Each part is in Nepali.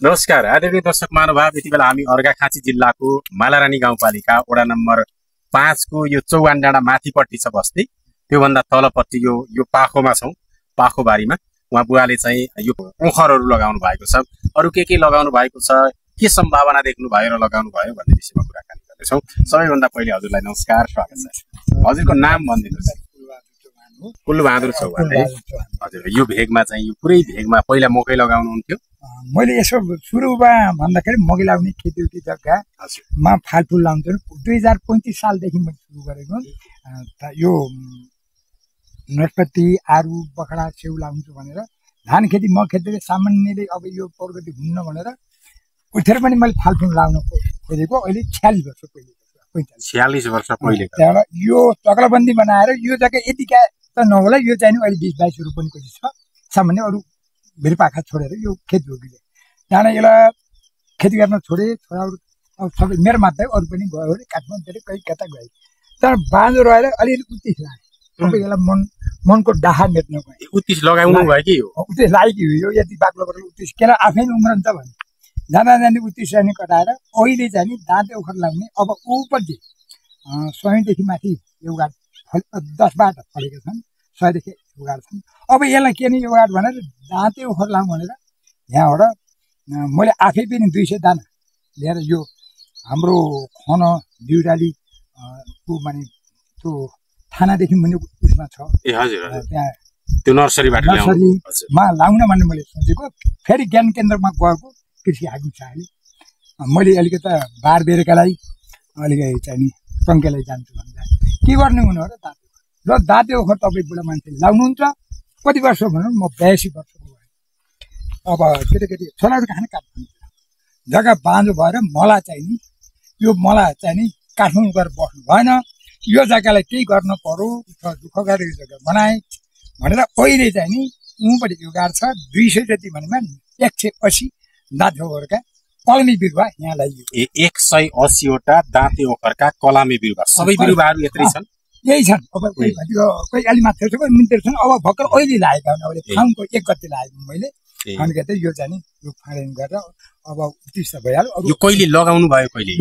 नमस्कार आदरणीय दर्शक महानुभाव, यति बेला हामी अर्घाखाँची जिल्लाको मालारानी गाउँपालिका वडा नम्बर 5 को यो चौगान डाँडा माथिपट्टि छ बस्ती, त्योभन्दा तलपट्टि यो पाखोमा छौँ। पाखोबारीमा उहाँ बुवाले चाहिँ यो ओखरहरू लगाउनु भएको छ। अरू के लगाउनु भएको छ, के सम्भावना देख्नु भयो र लगाउनु भयो भन्ने विषयमा कुराकानी गर्दैछौँ। सबैभन्दा पहिले हजुरलाई नमस्कार, स्वागत छ। हजुरको नाम भनिदिनुहोस्। कुलबहादुर चौहान है। हजुर, यो भेगमा चाहिँ यो पुरै भेगमा पहिला मकै लगाउनुहुन्थ्यो? मैले यसो सुरुमा भन्दाखेरि मकै लगाउने खेती जग्गामा फलफुल लाउँछु। 2035 सालदेखि मैले सुरु गरेको। यो नस्पति, आरू, बखडा, स्याउ लाउँछु भनेर धान खेती म खेतीले सामान्यले अब यो प्रगति हुन्न भनेर उठेर पनि मैले फलफुल लाउन खोजेको। अहिले 46 वर्ष पहिले, 46 वर्ष पहिले त्यहाँबाट यो चक्लबन्दी बनाएर यो जग्गा यतिका त नहोला, यो चाहिँ अहिले 20-22 रुपियाँ पनि छ सामान्य। अरू भिरपाखा छोडेर यो खेत जोगिले त्यहाँबाट यसलाई खेती गर्न छोडे। छोराहरू सबै मेरो मात्रै, अरू पनि गयो अरे काठमाडौँ कहीँ कता गए। तर बाँझो रहेर अलिअलि उत्तिस लाग्यो। सबै यसलाई मनको डाहा मेट्न गएँ। उत्तिस लगाउनु भयो कि उत्तिस लागेको हो। यति बाक्लो बाक्लो उत्तिस किन आफै उम्रन्छ भने जाँदा जाने उत्तिस जाने कटाएर अहिले चाहिँ दाँते ओखर लाग्ने। अब ऊपट्टि 100 माथि एउटा 10-12 फलेका छन्, 100 उगाड छन्। अब यसलाई के नि उगाड भनेर दाँते ओखर लाउँ भनेर यहाँबाट मैले आफै पनि 200 दाना लिएर यो हाम्रो खन बिउराली माने त्यो थानादेखि मुनि उसमा छ। ए हजुर, त्यहाँ त्यो नर्सरीमा लाउन भन्ने मैले सोचेको। फेरि ज्ञान केन्द्रमा गएको कृषि हाकिम साहबले मैले अलिकति बार बेरेकालाई अलिकति चाहिँ नि टङ्केलाई जान्छु भन्दा के गर्ने हुनु हो र दाँते र दाँते ओखर तपाईँ बुढा मान्छेले लाउनुहुन्छ। कति वर्ष भनौँ म 82 वर्षको भएँ। अब केटाकेटी छोराहरू खाने काट्नु जग्गा बाँझो भएर मलाई चाहिँ नि यो चाहिँ नि काठमाडौँ गएर बस्नु भएन। यो जग्गालाई केही गर्न पर्यो, दुःख गरेर यो जग्गा बनाएँ भनेर अहिले चाहिँ नि ऊपट्टि यो गाड छ 200 जति भनेमा 180 दाँते ओखरका कलमी बिरुवा यहाँ ल्याइएको। 180वटा दाँते ओखरका कलमी बिरुवा, सबै बिरुवाहरू यत्रै छन्? यही छन्। अब कोही अलि मात्र छ, कोही मिन्टेर छन्। अब भर्खर अहिले लागेका हुन्। अहिले फाउनको 1 गते लागेको मैले। फाउन गते यो चाहिँ नि यो फाँडेन गरेर अब उत्तिस भइहाल्यो। यो कहिले लगाउनु भयो? कहिले?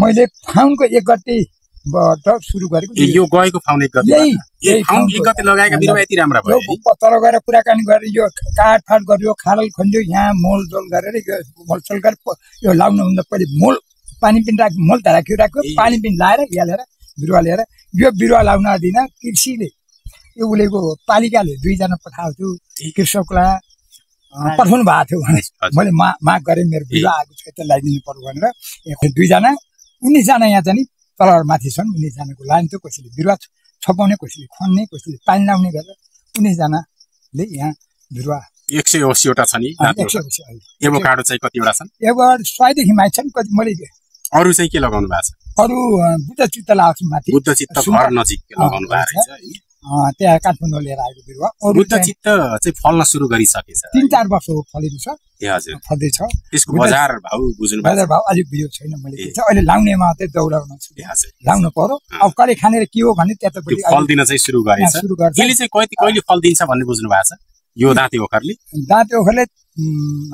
मैले फाउनको 1 गतेबाट सुरु गरेको। यो गएको फाउन 1 गते? यही फाउन 1 गते लगाएका बिरुवा यति राम्रा भयो? तल गएर कुराकानी गरेर यो काटफाट गरियो, खाडल खन्यो, यहाँ मोलजोल गरेर यो मोलचोल गरेर यो लाउनुभन्दा पहिले मोल पानी पिन राख्यो, मोल राख्यो, पानी पिन लाएर हालेर बिरुवा लिएर यो बिरुवा लाउन दिन कृषिले यो उलेको पालिकाले 2 जना पठाउँछु कृषकलाई पठाउनु भएको थियो भने मैले माग गरेँ मेरो बिरुवा आएको छ त लगाइदिनु पर्यो भनेर 2 जना 19 जना यहाँ चाहिँ तल माथि छन्। 19 जनाको लान्थ्यो। कसैले बिरुवा छपाउने, कसैले खन्ने, कसैले पानी लाउने गरेर 19 जनाले यहाँ बिरुवा 180वटा छ नि। 180 एभोकाडो चाहिँ कतिवटा छन्? एभोकाडो 100 देखि माथि छन्। कति मैले अरू चाहिँ के लगाउनु भएको छ? अरू बुद्धचित्त लगाउँछु माथि। बुद्धचित्त घर नजिक लगाउनु भएको रहेछ। त्यहाँ काठमाडौँ लिएर आएको बिरुवा। बुद्धचित्त चाहिँ फल्न सुरु गरिसकेछ? 3-4 वर्ष हो फलेको छ। ए हजुर, फल्दैछ। त्यसको बजार भाउ बुझ्नु भएको? बजार भाउ अलिक बुझ्यो छैन मैले। अहिले लाउनेमा चाहिँ दौडाउन लाउनु पर्यो। अब कहिले खानेर के हो भने त्यतापट्टि फल दिन चाहिँ सुरु गरेछ। यसले चाहिँ कहिले फल दिन्छ भन्ने बुझ्नु भएको छ? यो दाँते ओखरले? दाँते ओखरले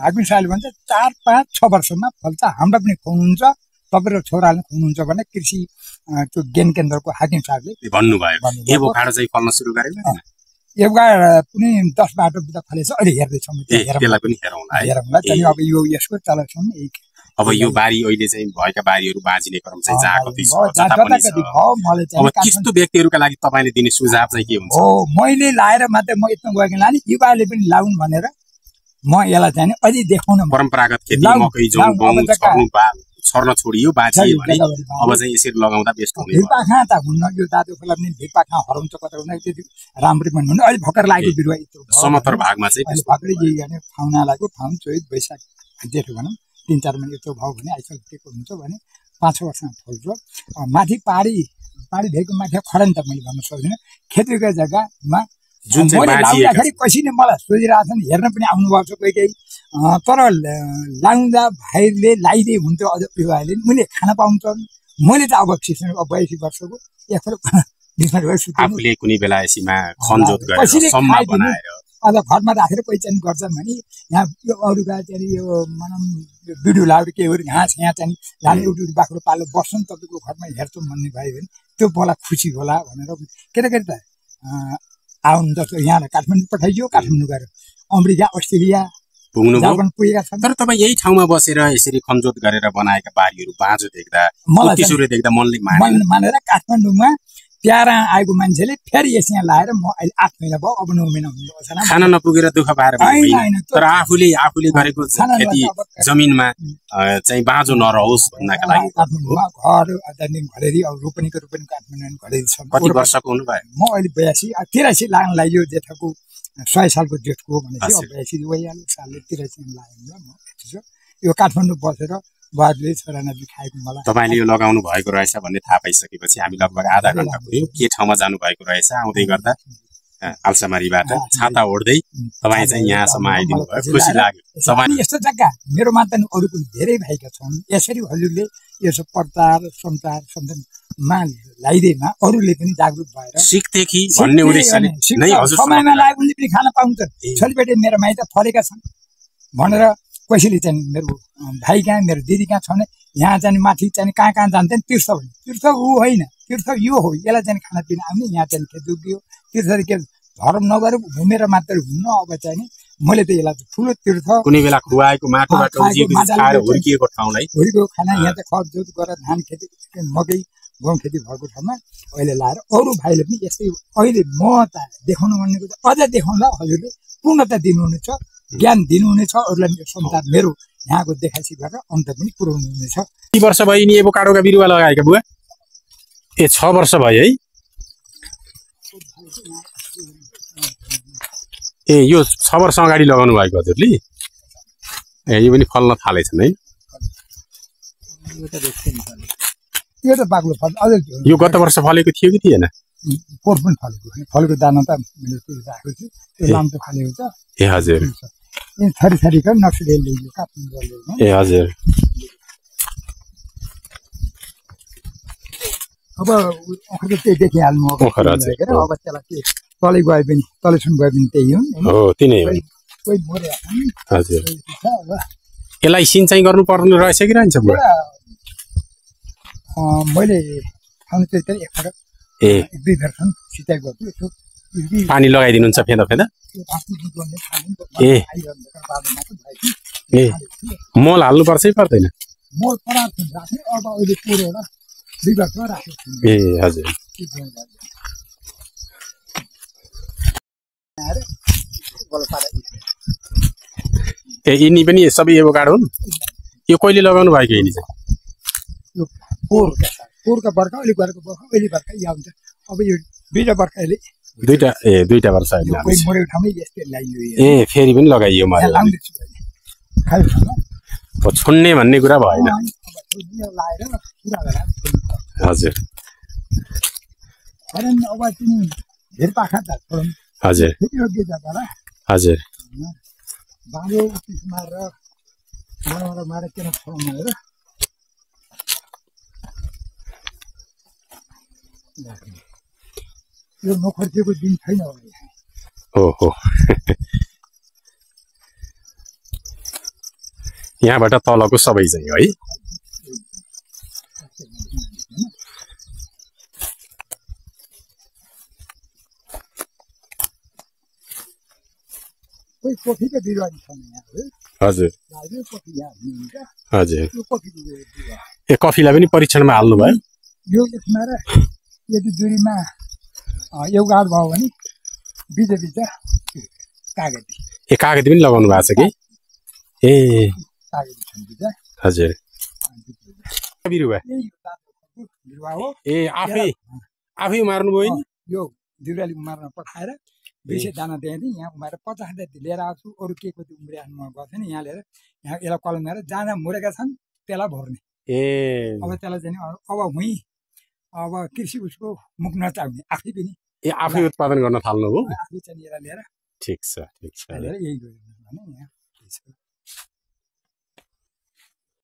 हाकिम साहबले भन्छ 4-5-6 वर्षमा फल्छ। हाम्रो पनि खुवाउनुहुन्छ, तपाईँ र छोराले खुवाउनुहुन्छ भने कृषि त्यो ज्ञान केन्द्रको हाकिम साहबले भन्नुभयो। एभोकाडो चाहिँ फल्न सुरु गरेन? एभोकाडो पनि 10-12 बिटा फलेछ। अहिले हेर्दैछौँ, त्यसलाई पनि हेरौँला। अब यो यसको चलाउँछौँ। अब यो बारी अहिले चाहिँ भएका बारीहरू बाँचिने क्रम चाहिँ जहाँ कति छ। अब त्यस्तो व्यक्तिहरूका लागि तपाईँले दिने सुझाव चाहिँ के हुन्छ? मैले लाएर मात्रै म यत्न गएको लाने, युवाले पनि लाउन् भनेर म यसलाई चाहिँ अझै देखाउन। परम्परागत खेती मकै जौ छर्न छोडियो, बाँचियो भने अब चाहिँ यसरी लगाउँदा बेस्ट हुने। भिरपाखा त हुन्न, यो दाँते ओखरलाई पनि भिरपाखा हराउँछ कता हुन, त्यति राम्रो पनि हुन्न। अहिले भर्खर लागेको बिरुवा समतल भागमा चाहिँ भर्खरै यही गर्ने फाउना लाग्यो। फाउन, चैत, वैशाख, जेठो भनौँ 3-4 महिना यत्रो भाउ भने आइसकेको हुन्छ भने 5-6 वर्षमा फल्छ। माथि पहाडी भेगको माथि खडन त मैले भन्न सक्दिनँ। खेतीको जग्गामा जुन चाहिँ लाउँदाखेरि कसैले मलाई सोधिरहेको छन्, हेर्न पनि आउनुभएको छ कोही कोही। तर लाउँदा भाइले लगाइदिए हुन्थ्यो अझ युवाहरूले, मैले खान पाउँछ। मैले त अब 82 वर्षको आफूले कुनै बेला यसमा खनजोत गरेर सम्मा बनाएर अझ घरमा राखेर पहिचान गर्छन् भने यहाँ यो अरूका चाहिँ यो भनौँ बिडु लाउरी केहरू घाँस यहाँ चाहिँ लाने एउटा बाख्रो पालो बस्छन् तपाईँको घरमा हेर्छौँ भन्ने भयो भने त्यो मलाई खुसी होला भनेर केटाकेटी त आउनु जस्तो यहाँ काठमाडौँ पठाइयो काठमाडौँ गएर अमेरिका अस्ट्रेलिया जापान पुगेका छन्। तर तपाईँ यही ठाउँमा बसेर यसरी खनजोत गरेर बनाएका बारीहरू बाँझो देख्दा मनले मानेर काठमाडौँमा प्यारा आएको मान्छेले फेरि यस यहाँ लाएर म अहिले 8 महिना भयो अब 9 महिना हुने खाना नपुगेर दुःख पाएर तर आफूले गरेको खेती जमिनमा चाहिँ बाँझो नरहोस् भन्नका लागि काठमाडौँमा घर घरेरी अब रोपनी काठमाडौँ घरेरी छ। कति वर्षको हुनुभयो? म अहिले 83 लाग्न लाग्यो जेठको 100 सालको जेठको भनेपछि 82 भइहाल्यो सालले 83 लाग्यो म यति छ। यो काठमाडौँ बसेर बुहारीले छोरानाति खाएको मलाई तपाईँले यो लगाउनु भएको रहेछ भन्ने थाहा पाइसकेपछि हामी लगभग आधा घण्टा पुग्यो के ठाउँमा जानु भएको रहेछ आउँदै गर्दा आल्सामारीबाट छाता ओढ्दै तपाईँ चाहिँ यहाँसम्म आइदिनु भयो खुसी लाग्यो। यस्तो जग्गा मेरो मात्र अरू पनि धेरै भएका छन्। यसरी हजुरले यसो प्रचार सञ्चारमा ल्याइदिएमा अरूले पनि जागरुक भएर सिक्थेकी भन्ने उद्देश्यले नै हजुर समयमा लाग्यो भने पनि खान पाउँछ। छोरीबेटी मेरो माइत फलेका छन् भनेर कसैले चाहिँ मेरो भाइ कहाँ मेरो दिदी कहाँ छ भने यहाँ चाहिँ माथि चाहिँ कहाँ जान्छन् तीर्थ भने तीर्थ ऊ होइन तीर्थ यो हो यसलाई चाहिँ खानापिना आउने यहाँ चाहिँ खेतुकी हो तीर्थ के धर्म नगरेर घुमेर मात्र हुन्न। अब चाहिँ मैले त यसलाई ठुलो तीर्थ कुनै बेला खुवाएको माटोबाट हुर्किएको ठाउँलाई हुर्किएको खाना यहाँ चाहिँ खरजोत गरेर धान खेती मकै गहुँ खेती भएको ठाउँमा अहिले लाएर अरू भाइले पनि यस्तै अहिले म त देखाउनु भनेको त अझ देखाउँदा हजुरले पूर्णता दिनुहुनेछ ज्ञान दिनुहुनेछ अरूलाई संसार मेरो यहाँको देखाइसी गरेर अन्त पनि पुर्याउनु हुनेछ। कति वर्ष भयो नि एभोकाडोका बिरुवा लगाएका बुवा? 6 वर्ष भयो है। यो 6 वर्ष अगाडि लगाउनु भएको हजुरले? यो पनि फल्न थालेछन् है। यो त बाक्लो फल अझै यो गत वर्ष फलेको थियो कि थिएन? पोहोर पनि फलेको दाना त मैले राखेको छु त्यो लाम्चो फलेको छ। ए हजुर थरीका नक्सले ल्याइयो काठमाडौँ। ए हजुर अब ओखर त त्यही देखिहाल्नु अब त्यसलाई के तलै गए पनि तलैसम्म गए पनि त्यही हो तिनै हो कोही मर्या हजुर। यसलाई सिँचाइ गर्नु पर्ने रहेछ कि रहन्छ बुवा? मैले ठाउँ चाहिँ एकपल्ट 1-2 भेरसम्म सिँचाइ गर्छु यसो पानी लगाइदिनुहुन्छ फेदा ए मल हाल्नु पर्छ कि पर्दैन? मल परार्थ राख्ने अब अहिले पुरोएर 2 वर्षमा राखेको ए हजुर। ए यिनी पनि सबै एभोकाडो हुन्? यो कहिले लगाउनु भएको यिनी चाहिँ? यो पोहोरका बर्खा अहिले गरेको बर्खा अहिले बर्खा यहाँ हुन्छ। अब यो 2 वर्ष अहिले दुईटा वर्ष ए फेरि पनि लगाइयो छुन्ने भन्ने कुरा भएन हजुर। हजुर हजुर यो नखर्चेको दिन छैन ओहो यहाँबाट तलको सबै चाहिँ है कोही कफीको बिरुवा छन् यहाँ हजुर हजुर यो कफीको ए कफीलाई पनि परीक्षणमा हाल्नु भयो यो यसमा र यदि दूरीमा एउटा भयो भने बिच कागती ए कागती पनि लगाउनु भएको छ कि ए हजुर बिरुवा हो ए आफै मार्नु भयो नि यो बिरुवाले मार्न पठाएर 200 दाना दिएँ यहाँ उमारेर 50 लिएर आउँछु अरू के कति उम्रिहाल्नु गर्छ नि यहाँ लिएर यहाँ यसलाई कलम गरेर जहाँ मुरेका छन् त्यसलाई भर्ने ए अब त्यसलाई चाहिँ अब हुँ अब कृषि उसको मुख नचाउने आफै पनि ए आफै उत्पादन गर्न थाल्नु हो आफै चाहिँ लिएर ठिक छ यही गर्नु भने यहाँ